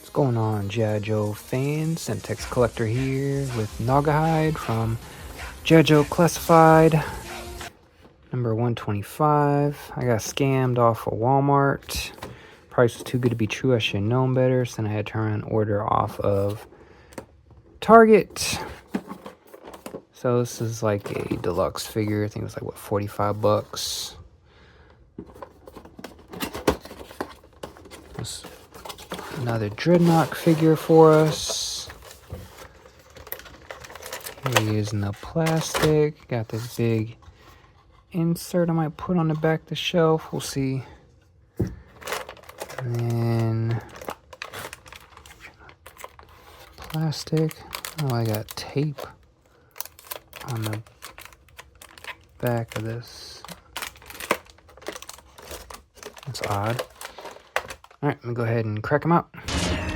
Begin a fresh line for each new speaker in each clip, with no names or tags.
What's going on, G.I. Joe fans? Centex Collector here with Gnawgahyde from G.I. Joe Classified number 125. I got scammed off of Walmart. Price was too good to be true. I should have known better. So then I had to run an order off of Target. So this is like a deluxe figure. I think it was like, what, 45 bucks. This another Dreadnok figure for us. Here he is in the plastic. Got this big insert I might put on the back of the shelf. We'll see. And then plastic. Oh, I got tape on the back of this. That's odd. Alright, let me go ahead and crack them out.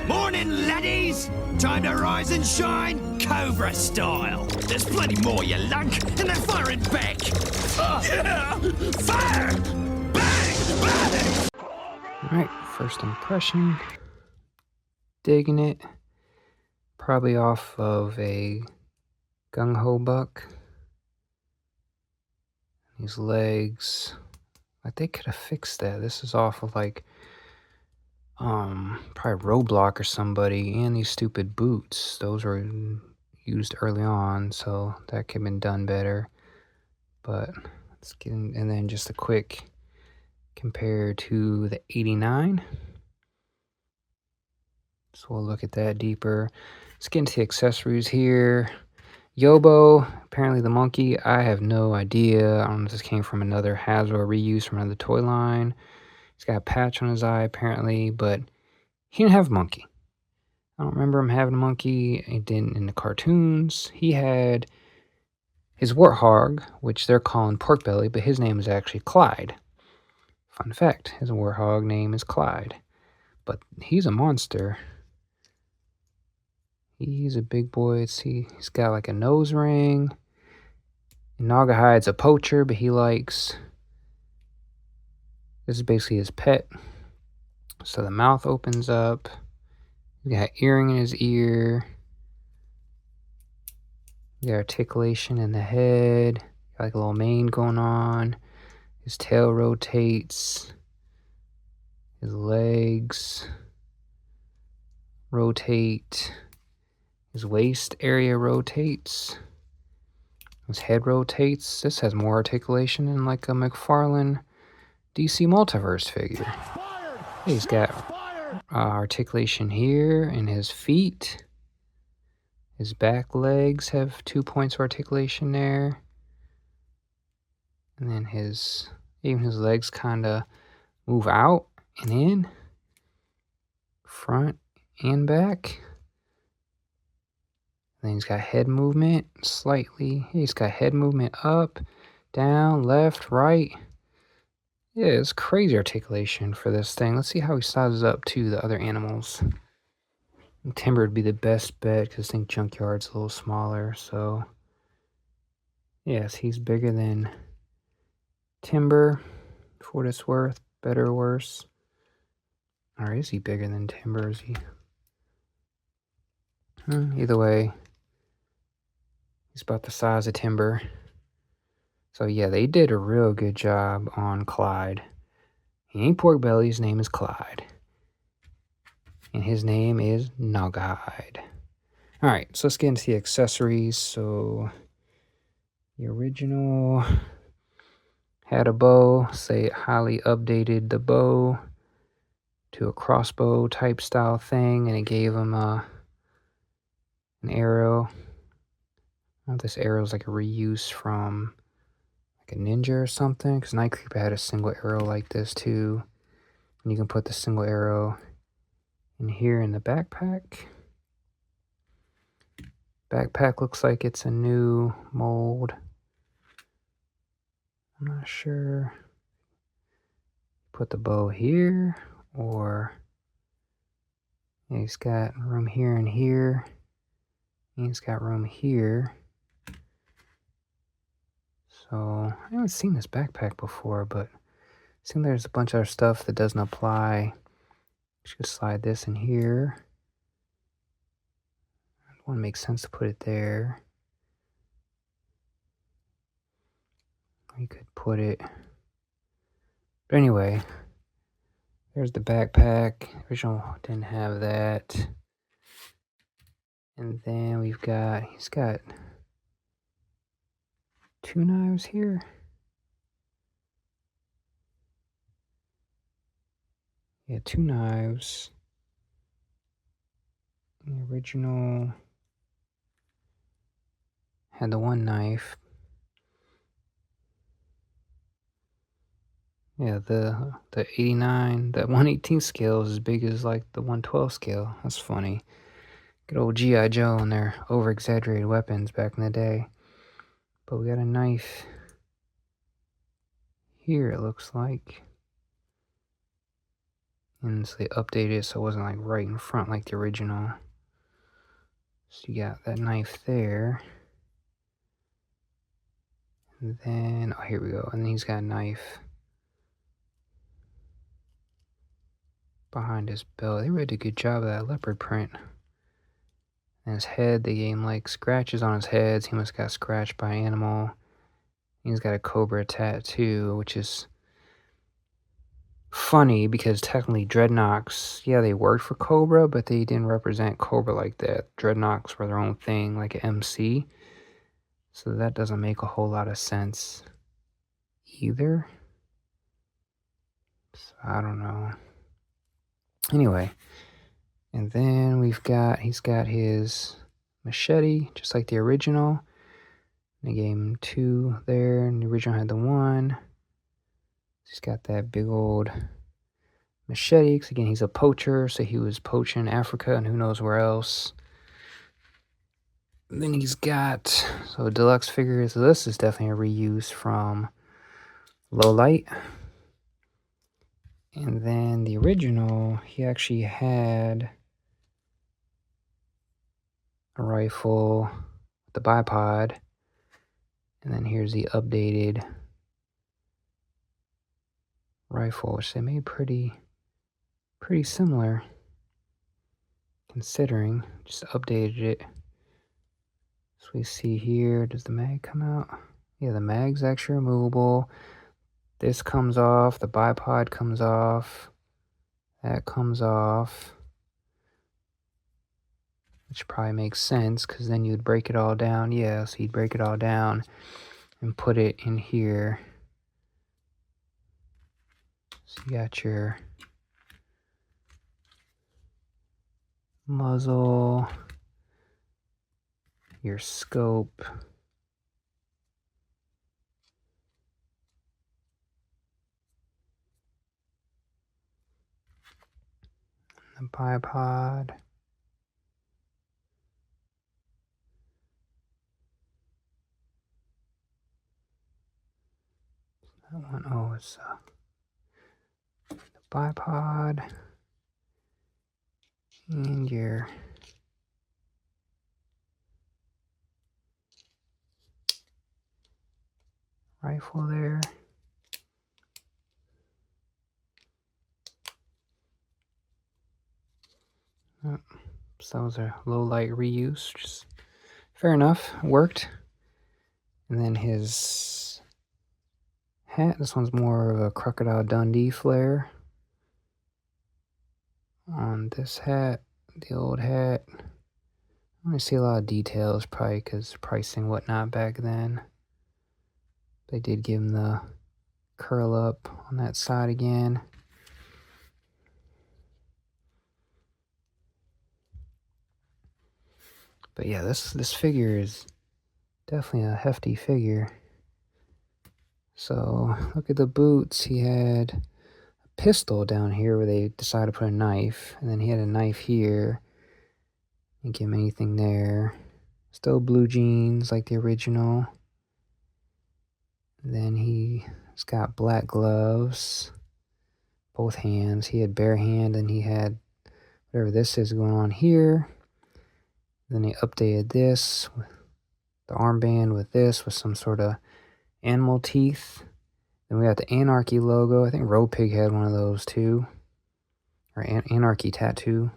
Morning, laddies! Time to rise and shine, Cobra style. There's plenty more, you lunk, and they're firing back. Yeah! Fire! Bang! Bang!
Alright, first impression. Digging it. Probably off of a gung-ho buck. These legs. Like, they could have fixed that. This is off of like probably Roblox or somebody, and these stupid boots. Those were used early on, so that could have been done better. But let's get in, and then just a quick compare to the 89. So we'll look at that deeper. Let's get into the accessories here. Yobo, apparently the monkey. I have no idea. I don't know if this came from another Hasbro reuse from another toy line. He's got a patch on his eye, apparently, but he didn't have a monkey. I don't remember him having a monkey. He didn't in the cartoons. He had his warthog, which they're calling Pork Belly, but his name is actually Clyde. Fun fact, his warthog name is Clyde. But he's a monster. He's a big boy. He's got like a nose ring. Gnawgahye's a poacher, but he likes... This is basically his pet. So the mouth opens up. He's got earring in his ear. He's got articulation in the head. Got like a little mane going on. His tail rotates. His legs rotate. His waist area rotates. His head rotates. This has more articulation than like a McFarlane DC Multiverse figure. He's got articulation here in his feet. His back legs have 2 points of articulation there. And then even his legs kind of move out and in. Front and back. And then he's got head movement slightly. He's got head movement up, down, left, right. Yeah, it's crazy articulation for this thing. Let's see how he sizes up to the other animals. And Timber would be the best bet because I think Junkyard's a little smaller. So, yes, he's bigger than Timber, for what it's worth. Better or worse. Or is he bigger than Timber? Is he? Either way, he's about the size of Timber. So yeah, they did a real good job on Clyde. He ain't Pork Belly, his name is Clyde. And his name is Gnawgahyde. Alright, so let's get into the accessories. So the original had a bow. Say it highly updated the bow to a crossbow type style thing, and it gave him an arrow. I don't know if this arrow is like a reuse from a ninja or something, because Night Creeper had a single arrow like this too, and you can put the single arrow in here in the backpack. Backpack looks like it's a new mold. I'm not sure. Put the bow here, or yeah, he's got room here and here, and he's got room here. So, I haven't seen this backpack before, but I think there's a bunch of other stuff that doesn't apply. Just slide this in here. wouldn't make sense to put it there. You could put it... But anyway, there's the backpack. Original didn't have that. And then he's got 2 knives here. Yeah, 2 knives. The original had the 1 knife. Yeah, the 89, the 1/18 scale is as big as like the 1/12 scale. That's funny. Good old G.I. Joe and their over-exaggerated weapons back in the day. But we got a knife here, it looks like. And so they updated it so it wasn't like right in front like the original. So you got that knife there. And then, oh, here we go. And then he's got a knife behind his belt. They really did a good job of that leopard print. And his head, they gave him like scratches on his head. He must have got scratched by an animal. He's got a Cobra tattoo, which is funny because technically Dreadnoks, yeah, they worked for Cobra, but they didn't represent Cobra like that. Dreadnoks were their own thing, like an MC. So that doesn't make a whole lot of sense either. So I don't know. Anyway, and then he's got his machete, just like the original. They gave him 2 there, and the original had the 1. He's got that big old machete, because again, he's a poacher, so he was poaching in Africa and who knows where else. And then he's got, so deluxe figures, so this is definitely a reuse from Low Light. And then the original, he actually had a rifle with the bipod. And then here's the updated rifle, which they made pretty similar, considering. Just updated it. So we see here, does the mag come out? Yeah, the mag's actually removable. This comes off, the bipod comes off, that comes off. Which probably makes sense, because then you'd break it all down. Yeah, so you'd break it all down and put it in here. So you got your muzzle, your scope, the bipod. That one, oh, it's the bipod. And your rifle there. Oh, so that was a low light reuse, just fair enough, worked. And then his hat, this one's more of a Crocodile Dundee flare. On this hat, the old hat, I don't see a lot of details, probably because pricing whatnot back then. They did give him the curl up on that side again. But yeah, this figure is definitely a hefty figure. So look at the boots. He had a pistol down here where they decided to put a knife, and then he had a knife here. Didn't give him anything there. Still blue jeans like the original. And then he's got black gloves, both hands. He had bare hand, and he had whatever this is going on here. Then they updated this, the armband with this, with some sort of animal teeth. Then we got the Anarchy logo. I think Road Pig had one of those too. Or Anarchy tattoo.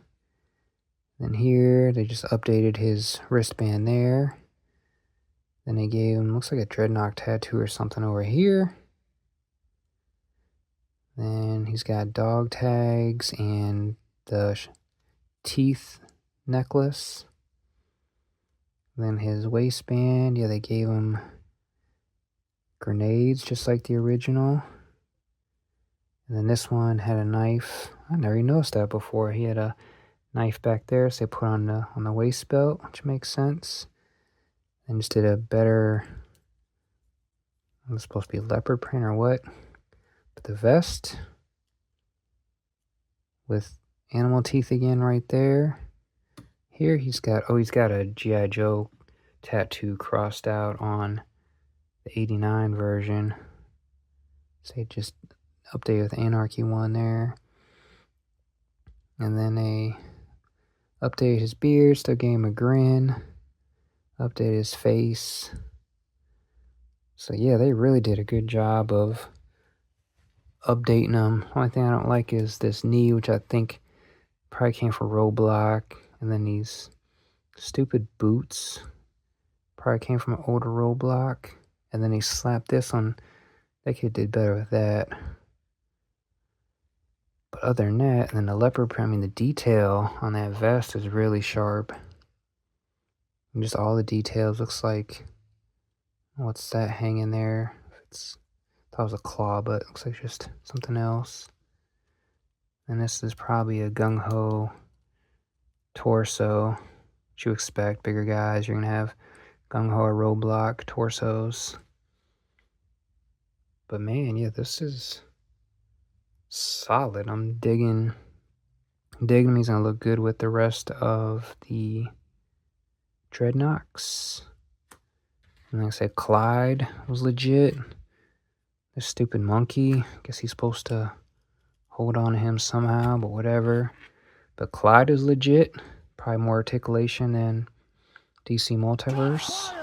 Then here, they just updated his wristband there. Then they gave him, looks like a Dreadnok tattoo or something over here. Then he's got dog tags and the teeth necklace. Then his waistband, yeah, they gave him grenades just like the original. And then this one had a knife. I never even noticed that before. He had a knife back there, so they put on the waist belt, which makes sense. And just did a better, it was supposed to be leopard print or what? But the vest with animal teeth again right there. Here he's got a G.I. Joe tattoo crossed out on the 89 version. So they just updated with the Anarchy one there. And then they updated his beard, still gave him a grin. Updated his face. So yeah, they really did a good job of updating them. Only thing I don't like is this knee, which I think probably came from Roblox. And then these stupid boots probably came from an older Roblox. And then he slapped this on. That kid did better with that. But other than that, and then the leopard print, I mean, the detail on that vest is really sharp. And just all the details. Looks like, what's that hanging there? I thought it was a claw, but it looks like just something else. And this is probably a gung-ho torso. What you expect, bigger guys, you're going to have gung-ho or Roblox torsos. But man, yeah, this is solid. I'm digging him. He's going to look good with the rest of the Dreadnoks. And like I said, Clyde was legit. This stupid monkey, I guess he's supposed to hold on to him somehow, but whatever. But Clyde is legit. Probably more articulation than DC Multiverse.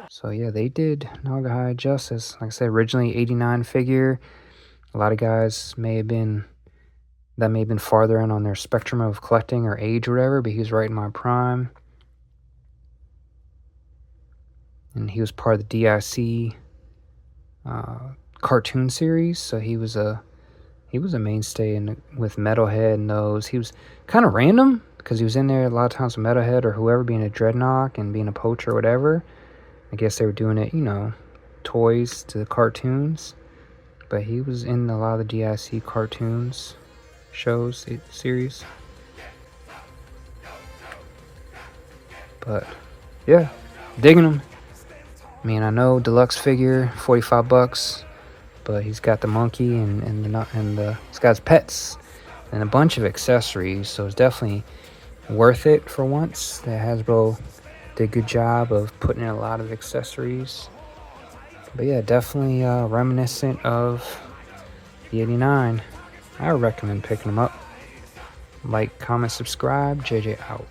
So yeah, they did Gnawgahyde justice. Like I said, originally 89 figure. A lot of guys may have been farther in on their spectrum of collecting or age or whatever, but he was right in my prime. And he was part of the DIC cartoon series, so he was a mainstay with Metalhead and those. He was kind of random because he was in there a lot of times with Metalhead or whoever being a Dreadnok and being a poacher or whatever. I guess they were doing it, toys to the cartoons. But he was in a lot of the DIC cartoons, shows, series. But yeah, digging him. I mean, I know deluxe figure, $45, but he's got the monkey and he's got his pets and a bunch of accessories, so it's definitely worth it for once. That Hasbro did a good job of putting in a lot of accessories. But yeah, definitely reminiscent of the 89. I recommend picking them up. Like, comment, subscribe. JJ out.